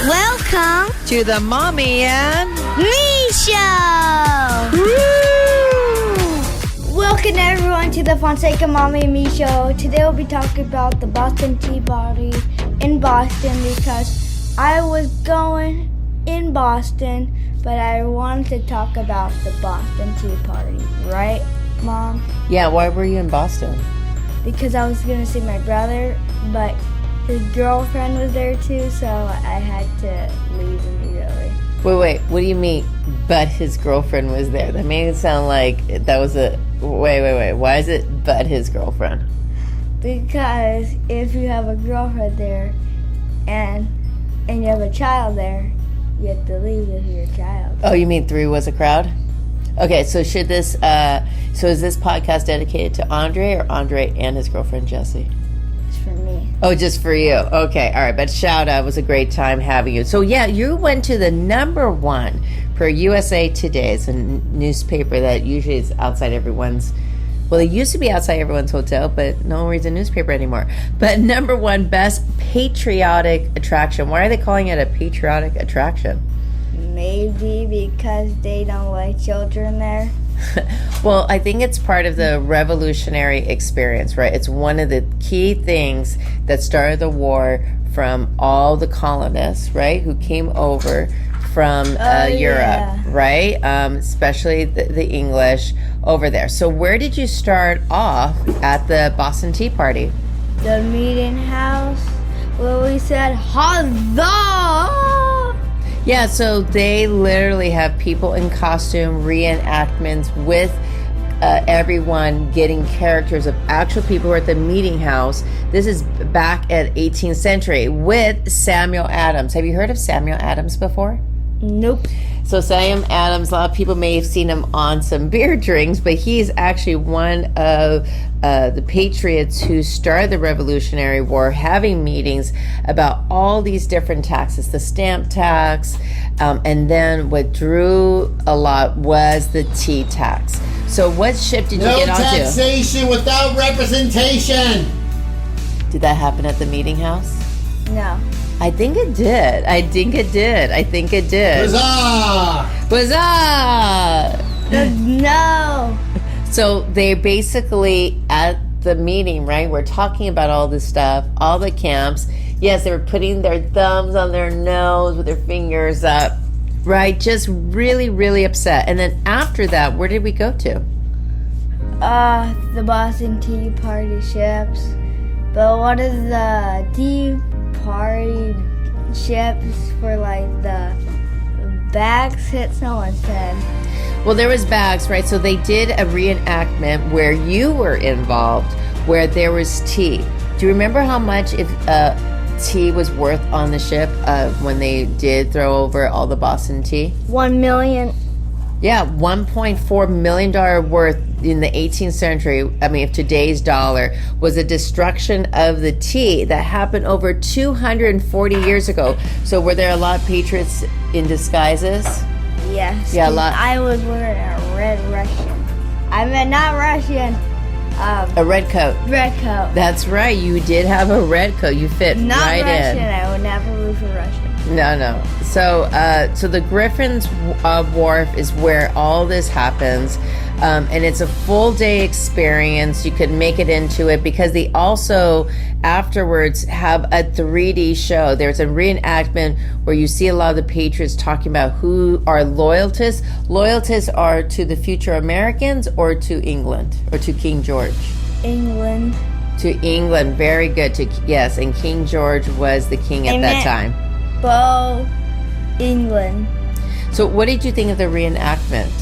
Welcome to the Mommy and Me Show! Woo! Welcome everyone to the Fonseca Mommy and Me Show. Today we'll be talking about the Boston Tea Party in Boston because I was going in Boston, but I wanted to talk about the Boston Tea Party, right, Mom? Yeah, why were you in Boston? Because I was going to see my brother, but his girlfriend was there too, so I had to leave immediately. Wait, what do you mean, but his girlfriend was there? That made it sound like that was a... Wait. Why is it but his girlfriend? Because if you have a girlfriend there and you have a child there, you have to leave with your child. Oh, you mean 3 was a crowd? Okay, so should this... so is this podcast dedicated to Andre or Andre and his girlfriend, Jessie? It's for me. Oh, just for you. Okay, all right. But shout out. It was a great time having you. So, yeah, you went to the #1 per USA Today. It's a newspaper that usually is outside everyone's... Well, it used to be outside everyone's hotel, but no one reads a newspaper anymore. But #1 best patriotic attraction. Why are they calling it a patriotic attraction? Maybe because they don't like children there. Well, I think it's part of the revolutionary experience, right? It's one of the key things that started the war from all the colonists, right, who came over from Europe, right? Especially the English over there. So where did you start off at the Boston Tea Party? The meeting house where we said, Huzzah! Yeah, so they literally have people in costume, reenactments with everyone getting characters of actual people who are at the meeting house. This is back at 18th century with Samuel Adams. Have you heard of Samuel Adams before? Nope. So Samuel Adams, a lot of people may have seen him on some beer drinks, but he's actually one of the patriots who started the Revolutionary War, having meetings about all these different taxes, the stamp tax, and then what drew a lot was the tea tax. So what ship did you get onto? No taxation without representation! Did that happen at the meeting house? No. I think it did. Huzzah! Huzzah! No. So they basically, at the meeting, right, we're talking about all this stuff, all the camps. Yes, they were putting their thumbs on their nose with their fingers up, right? Just really, really upset. And then after that, where did we go to? The Boston Tea Party ships. But what is the Tea Party ships for, like, the bags hit someone's head? Well, there was bags, right? So they did a reenactment where you were involved, where there was tea. Do you remember how much tea was worth on the ship when they did throw over all the Boston tea? 1 million. Yeah, $1.4 million worth in the 18th century, I mean, of today's dollar, was a destruction of the tea that happened over 240 years ago. So were there a lot of patriots in disguises? Yes. Yeah, a lot. I was wearing a red Russian. I meant not Russian. A red coat. Red coat. That's right. You did have a red coat. You fit Not right Russian. in. I would never root for Russian. No. So the Griffin's Wharf is where all this happens. And it's a full day experience. You could make it into it because they also afterwards have a 3D show. There's a reenactment where you see a lot of the patriots talking about who are loyalists. Loyalists are to the future Americans or to England or to King George? England. To England. Very good. Yes, and King George was the king at that time. England. So what did you think of the reenactment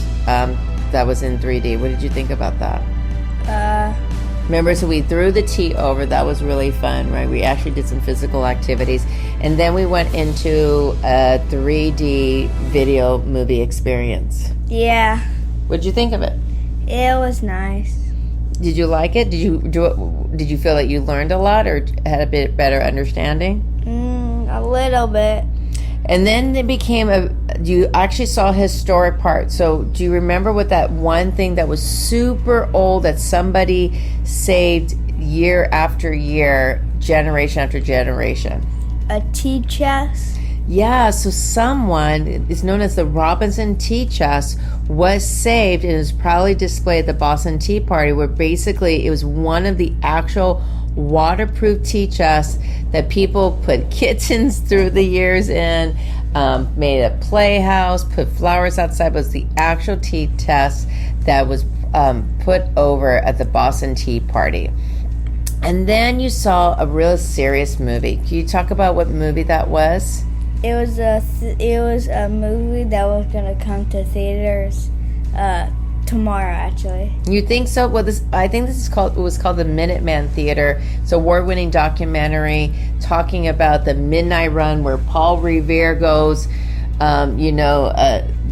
that was in 3D? What did you think about that? Remember, so we threw the tea over. That was really fun, right? We actually did some physical activities. And then we went into a 3D video movie experience. Yeah. What did you think of it? It was nice. Did you like it? Did you feel that you learned a lot or had a bit better understanding? A little bit. And then it became you actually saw historic part. So do you remember what that one thing that was super old that somebody saved year after year, generation after generation? A tea chest? Yeah, so someone is known as the Robinson Tea Chest was saved and is proudly displayed at the Boston Tea Party, where basically it was one of the actual waterproof tea chests that people put kittens through the years in, made a playhouse, put flowers outside. But it was the actual tea chest that was put over at the Boston Tea Party. And then you saw a real serious movie. Can you talk about what movie that was? It was a movie that was gonna come to theaters tomorrow, actually. You think so? Well, I think it was called the Minuteman Theater. It's an award-winning documentary talking about the Midnight Run, where Paul Revere goes.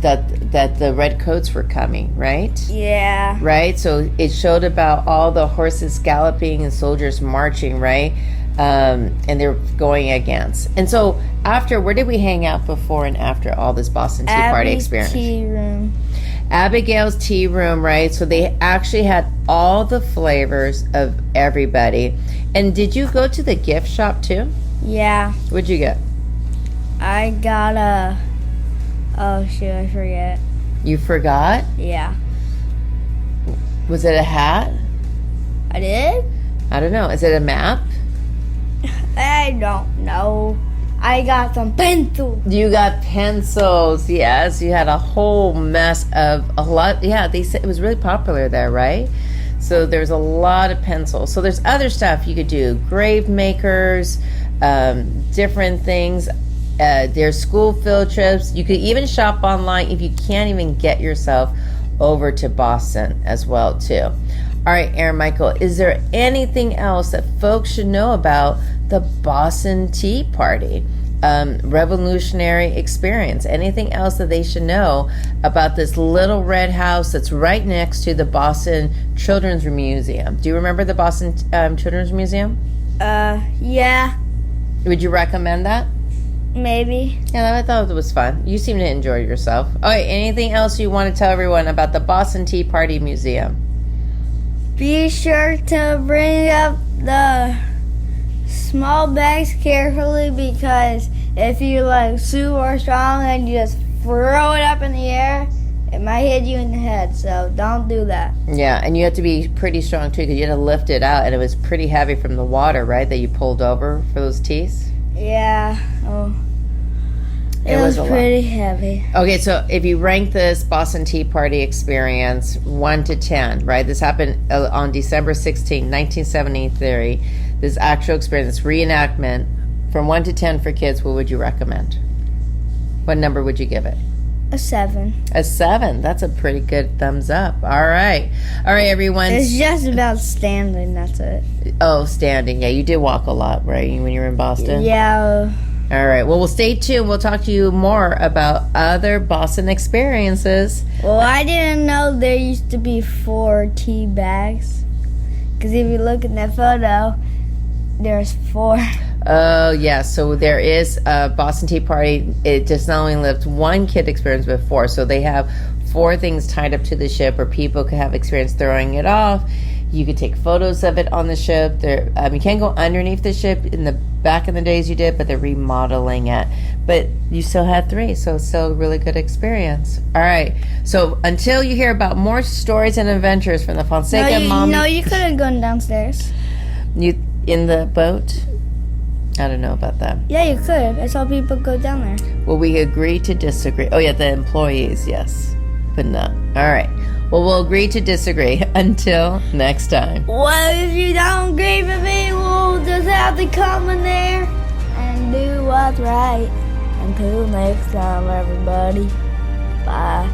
That the redcoats were coming, right? Yeah. Right. So it showed about all the horses galloping and soldiers marching, right? And they're going against. And so after, where did we hang out before and after all this Boston Tea Party experience? Tea room. Abigail's tea room, right? So they actually had all the flavors of everybody. And did you go to the gift shop too? Yeah. What'd you get? I got oh shoot, I forget. You forgot? Yeah. Was it a hat? I did? I don't know. Is it a map? I don't know. I got some pencils. You got pencils. Yes, you had a whole mess of a lot. Yeah, they said it was really popular there, right? So there's a lot of pencils. So there's other stuff you could do. Grave makers, different things. There's school field trips. You could even shop online if you can't even get yourself over to Boston as well, too. All right, Aaron Michael, is there anything else that folks should know about the Boston Tea Party? Revolutionary experience. Anything else that they should know about this little red house that's right next to the Boston Children's Museum? Do you remember the Boston Children's Museum? Yeah. Would you recommend that? Maybe. Yeah, I thought it was fun. You seem to enjoy yourself. All right, anything else you want to tell everyone about the Boston Tea Party Museum? Be sure to bring up the small bags carefully, because if you super strong and you just throw it up in the air, it might hit you in the head. So don't do that. Yeah, and you have to be pretty strong too, because you had to lift it out, and it was pretty heavy from the water, right? That you pulled over for those teas. Yeah. Oh. It was pretty heavy. Okay, so if you rank this Boston Tea Party experience 1 to 10, right? This happened on December 16, 1973. This actual experience, reenactment, from 1 to 10 for kids, what would you recommend? What number would you give it? A 7. A 7. That's a pretty good thumbs up. All right, everyone. It's just about standing, that's it. Oh, standing. Yeah, you did walk a lot, right, when you were in Boston? Yeah. All right. Well, we'll stay tuned. We'll talk to you more about other Boston experiences. Well, I didn't know there used to be 4 tea bags. Because if you look at that photo, there's 4. Oh, yeah. So there is a Boston Tea Party. It just not only lived one kid experience, but 4. So they have 4 things tied up to the ship where people could have experience throwing it off. You could take photos of it on the ship. You can't go underneath the ship. Back in the days you did, but they're remodeling it. But you still had 3, so it's still a really good experience. All right. So until you hear about more stories and adventures from the Fonseca Mom. No, you could have gone downstairs. You in the boat? I don't know about that. Yeah, you could. I saw people go down there. Well, we agree to disagree. Oh, yeah, the employees, yes. But no. All right. Well, we'll agree to disagree. Until next time. Well, if you don't agree with me, we'll just have to come in there and do what's right. Until next time, everybody. Bye.